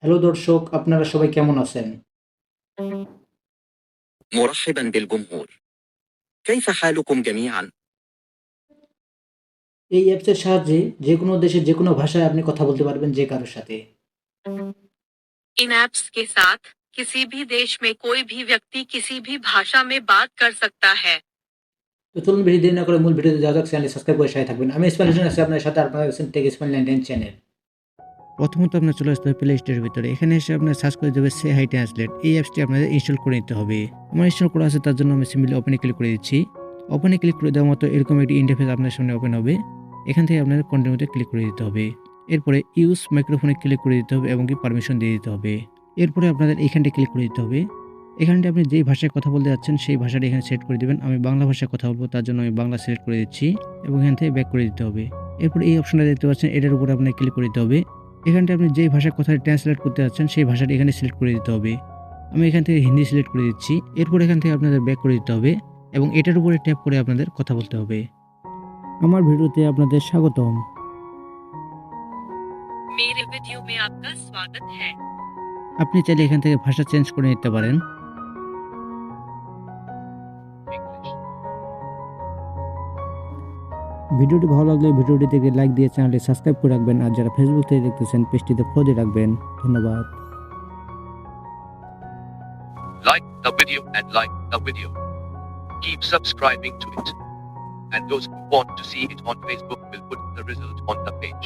Hello দর্শক, আপনারা সবাই কেমন আছেন? مرحبا بالجمهور. كيف حالكم جميعا؟ এই অ্যাপসের সাহায্যে যেকোনো দেশের যেকোনো ভাষায় আপনি কথা বলতে পারবেন যে কারো সাথে। इन ऐप्स के साथ किसी भी देश में कोई भी व्यक्ति किसी भी भाषा में बात कर सकता है। তো চলুন বেশি দেরি না করে মূল ভিডিওতে যাওয়া যাক। চ্যানেলটি সাবস্ক্রাইব করে সাথে থাকবেন। আমি ইসমাইল হোসেন আছি আপনাদের সাথে। আপনারা দেখছেন টেক ইসমাইল 99 চ্যানেল। প্রথমত আপনার চলে আসতে হবে প্লে স্টোরের ভিতরে। এখানে এসে আপনার সার্চ করে দেবে সে হাই ট্রান্সলেট। এই অ্যাপসটি আপনাদের ইনস্টল করে নিতে হবে। আমার ইনস্টল করা আছে, তার জন্য আমি সিম্পলি ওপেনে ক্লিক করে দিচ্ছি। ওপেনে ক্লিক করে দেওয়ার মতো এরকম একটি ইন্টারফেস আপনার সামনে ওপেন হবে। এখান থেকে আপনাদের কন্টিনিউতে ক্লিক করে দিতে হবে। এরপরে ইউজ মাইক্রোফোনে ক্লিক করে দিতে হবে এবং কি পারমিশন দিয়ে দিতে হবে। এরপরে আপনাদের এইখানটা ক্লিক করে দিতে হবে। এখানটা আপনি যেই ভাষায় কথা বলতে যাচ্ছেন সেই ভাষাটা এখানে সেট করে দেবেন। আমি বাংলা ভাষায় কথা বলবো, তার জন্য আমি বাংলা সিলেক্ট করে দিচ্ছি এবং এখান থেকে ব্যাক করে দিতে হবে। এরপর এই অপশনটা দেখতে পাচ্ছেন, এটার উপরে আপনাকে ক্লিক করে দিতে হবে। এখানটা আপনি যেই ভাষার কথা ট্রান্সলেট করতে যাচ্ছেন সেই ভাষাটি এখানে সিলেক্ট করে দিতে হবে। আমি এখান থেকে হিন্দি সিলেক্ট করে দিচ্ছি। এরপর এখান থেকে আপনাদের ব্যাক করে দিতে হবে এবং এটার উপরে ট্যাপ করে আপনাদের কথা বলতে হবে। আমার ভিডিওতে আপনাদের স্বাগতম। मेरे वीडियो में आपका स्वागत है। আপনি চাইলে এখান থেকে ভাষা চেঞ্জ করে নিতে পারেন। ভিডিওটি ভালো লাগলে ভিডিওটি থেকে লাইক দিয়ে চ্যানেলটি সাবস্ক্রাইব করে রাখবেন, আর যারা ফেসবুক থেকে দেখতেছেন পেজটিতে ফলো দিয়ে রাখবেন। ধন্যবাদ। Like the video and like the video. Keep subscribing to it. And those who want to see it on Facebook will put the result on the page.